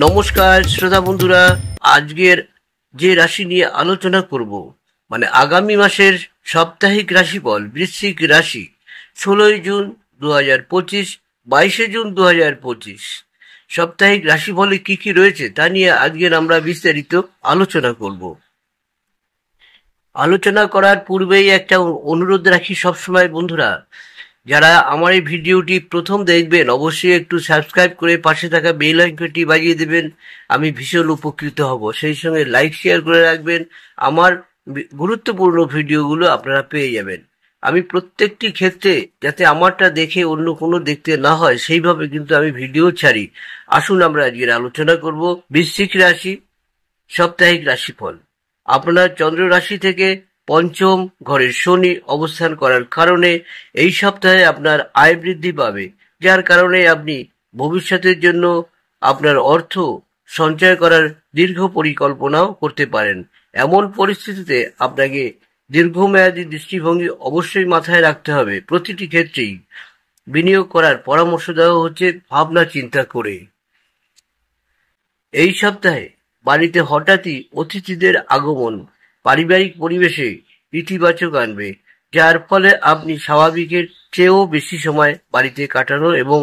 নমস্কার শ্রোতা বন্ধুরা, আজকের যে রাশি নিয়ে আলোচনা করব মানে আগামী মাসের সাপ্তাহিক রাশিফল বৃশ্চিক রাশি 16ই জুন 2025, 22শে জুন 2025 সাপ্তাহিক রাশিফলে কি কি রয়েছে তা নিয়ে আজকের আমরা বিস্তারিত আলোচনা করব। আলোচনা করার পূর্বেই একটা অনুরোধ রাখি সবসময় বন্ধুরা, যারা আমার এই ভিডিওটি প্রথম দেখবেন অবশ্যই একটু সাবস্ক্রাইব করে পাশে থাকা বেল আইকনটি বাজিয়ে দেবেন, আমি ভীষণ উপকৃত হব। সেই সঙ্গে লাইক শেয়ার করে রাখবেন, আমার গুরুত্বপূর্ণ ভিডিওগুলো আপনারা পেয়ে যাবেন। আমি প্রত্যেকটি ক্ষেত্রে যাতে আমারটা দেখে অন্য কোনো দেখতে না হয় সেইভাবে কিন্তু আমি ভিডিও ছাড়ি। আসুন আমরা আজকের আলোচনা করব বৃশ্চিক রাশি সাপ্তাহিক রাশিফল। আপনার চন্দ্র রাশি থেকে পঞ্চম ঘরের শনি অবস্থান করার কারণে এই সপ্তাহে আপনার আয় বৃদ্ধি পাবে, যার কারণে আপনি ভবিষ্যতের জন্য আপনার অর্থ সঞ্চয় করার দীর্ঘ পরিকল্পনাও করতে পারেন। এমন পরিস্থিতিতে আপনাকে দীর্ঘমেয়াদী দৃষ্টিভঙ্গি অবশ্যই মাথায় রাখতে হবে। প্রতিটি ক্ষেত্রেই বিনিয়োগ করার পরামর্শ দেওয়া হচ্ছে ভাবনা চিন্তা করে। এই সপ্তাহে বাড়িতে হঠাৎই অতিথিদের আগমন পারিবারিক পরিবেশে ইতিবাচক আনবে, যার ফলে আপনি স্বাভাবিকের চেয়েও বেশি সময় বাড়িতে কাটানো এবং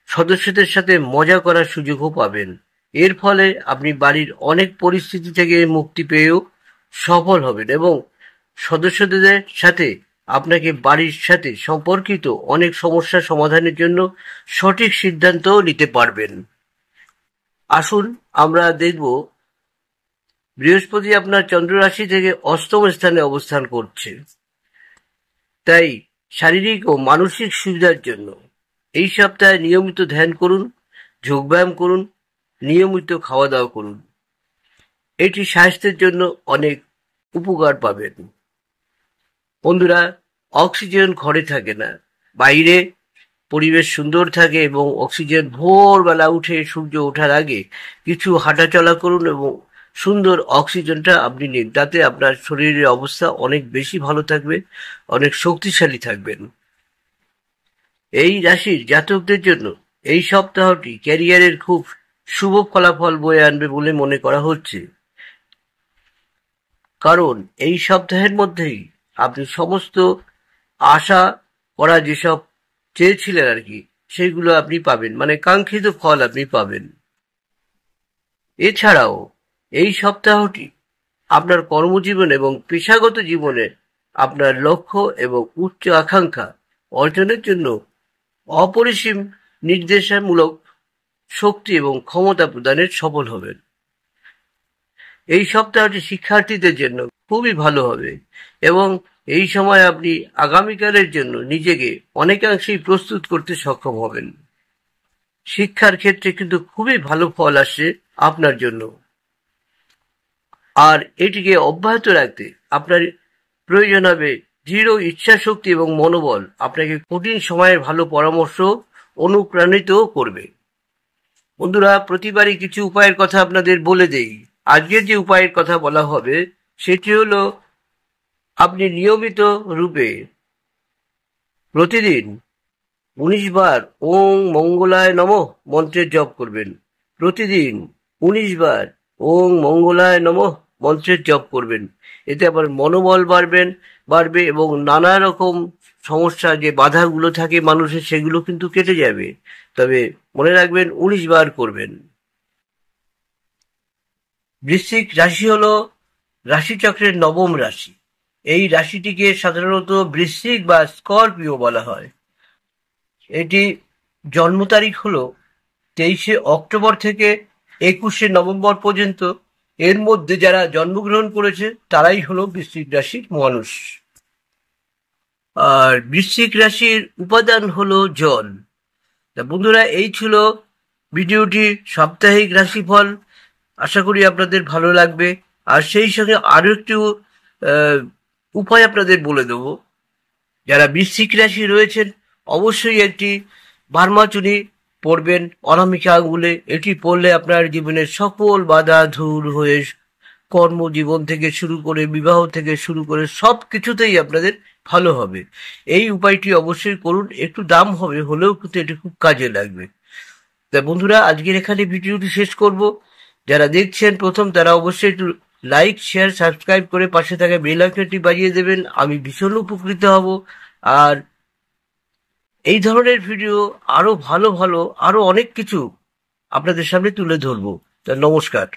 সদস্যদের সাথে মজা করার সুযোগও পাবেন। এর ফলে আপনি বাড়ির অনেক পরিস্থিতি থেকে মুক্তি পেয়েও সফল হবেন এবং সদস্যদের সাথে আপনাকে বাড়ির সাথে সম্পর্কিত অনেক সমস্যা সমাধানের জন্য সঠিক সিদ্ধান্তও নিতে পারবেন। আসুন আমরা দেখব, বৃহস্পতি আপনার চন্দ্র রাশি থেকে অষ্টম স্থানে অবস্থান করছে, তাই শারীরিক ও মানসিক সুবিধার জন্য এই সপ্তাহে নিয়মিত ধ্যান করুন, যোগব্যায়াম করুন, নিয়মিত খাওয়া দাওয়া করুন। এটি স্বাস্থ্যের জন্য অনেক উপকার পাবেন। বন্ধুরা, অক্সিজেন ঘরে থাকে না, বাইরে পরিবেশ সুন্দর থাকে এবং অক্সিজেন ভোরবেলা উঠে সূর্য ওঠার আগে কিছু হাঁটাচলা করুন এবং সুন্দর অক্সিজেনটা আপনি নিন, তাতে আপনার শরীরের অবস্থা অনেক বেশি ভালো থাকবে, অনেক শক্তিশালী থাকবেন। এই রাশির জাতকদের জন্য এই সপ্তাহটি ক্যারিয়ারের খুব শুভ ফলাফল বয়ে আনবে বলে মনে করা হচ্ছে, কারণ এই সপ্তাহের মধ্যেই আপনি সমস্ত আশা করা যেসব চেয়েছিলেন আর কি সেইগুলো আপনি পাবেন, মানে কাঙ্ক্ষিত ফল আপনি পাবেন। এছাড়াও এই সপ্তাহটি আপনার কর্মজীবন এবং পেশাগত জীবনে আপনার লক্ষ্য এবং উচ্চ আকাঙ্ক্ষা অর্জনের জন্য অপরিসীম নির্দেশমূলক শক্তি এবং ক্ষমতা প্রদানের সফল হবেন। এই সপ্তাহটি শিক্ষার্থীদের জন্য খুবই ভালো হবে এবং এই সময় আপনি আগামীকালের জন্য নিজেকে অনেকাংশেই প্রস্তুত করতে সক্ষম হবেন। শিক্ষার ক্ষেত্রে কিন্তু খুবই ভালো ফল আসছে আপনার জন্য, আর এটিকে অব্যাহত রাখতে আপনার প্রয়োজন হবে দৃঢ় ইচ্ছাশক্তি এবং মনোবল। আপনাকে কঠিন সময়ের ভালো পরামর্শ অনুপ্রাণিত করবে। বন্ধুরা, প্রতিবারই কিছু উপায়ের কথা আপনাদের বলে দেই। আজকের যে উপায়ের কথা বলা হবে সেটি হলো, আপনি নিয়মিত রূপে প্রতিদিন 19 বার ওং মঙ্গলায় নমঃ মন্ত্রের জপ করবেন। প্রতিদিন 19 বার ওং মঙ্গলায় নমঃ মন্ত্রের জপ করবেন। এতে আবার মনোবল বাড়বে এবং নানা রকম সমস্যা যে বাধাগুলো থাকে মানুষের সেগুলো কিন্তু কেটে যাবে। তবে মনে রাখবেন 19 বার করবেন। বৃশ্চিক রাশি হলো রাশিচক্রের নবম রাশি। এই রাশিটিকে সাধারণত বৃশ্চিক বা স্করপিও বলা হয়। এটি জন্ম তারিখ হলো 23শে অক্টোবর থেকে 21শে নভেম্বর পর্যন্ত। এর মধ্যে যারা জন্মগ্রহণ করেছে তারাই হলো বৃশ্চিক রাশির মানুষ। আর বৃশ্চিক রাশির উপাদান হলো জল। তা বন্ধুরা, এই ছিল ভিডিওটি সাপ্তাহিক রাশিফল। আশা করি আপনাদের ভালো লাগবে। আর সেই সঙ্গে আরো একটু উপায় আপনাদের বলে দেব। যারা বৃশ্চিক রাশি রয়েছেন অবশ্যই একটি বার্মাচুনি পড়বেন অনামিকা আঙ্গুলে। এটি পড়লে আপনার জীবনের সকল বাধা দূর হয়ে কর্মজীবন থেকে শুরু করে বিবাহ থেকে শুরু করে সব কিছুতেই আপনাদের ভালো হবে। এই উপায়টি অবশ্যই করুন। একটু দাম হবে হলেও কিন্তু এটি খুব কাজে লাগবে। তা বন্ধুরা, আজকের এখানে ভিডিওটি শেষ করব। যারা দেখছেন প্রথম, তারা অবশ্যই একটু লাইক, শেয়ার, সাবস্ক্রাইব করে পাশে থাকা বেল আইকনটি বাজিয়ে দেবেন। আমি ভীষণ উপকৃত হব। আর এই ধরনের ভিডিও আরো ভালো ভালো আরো অনেক কিছু আপনাদের সামনে তুলে ধরবো। তা নমস্কার।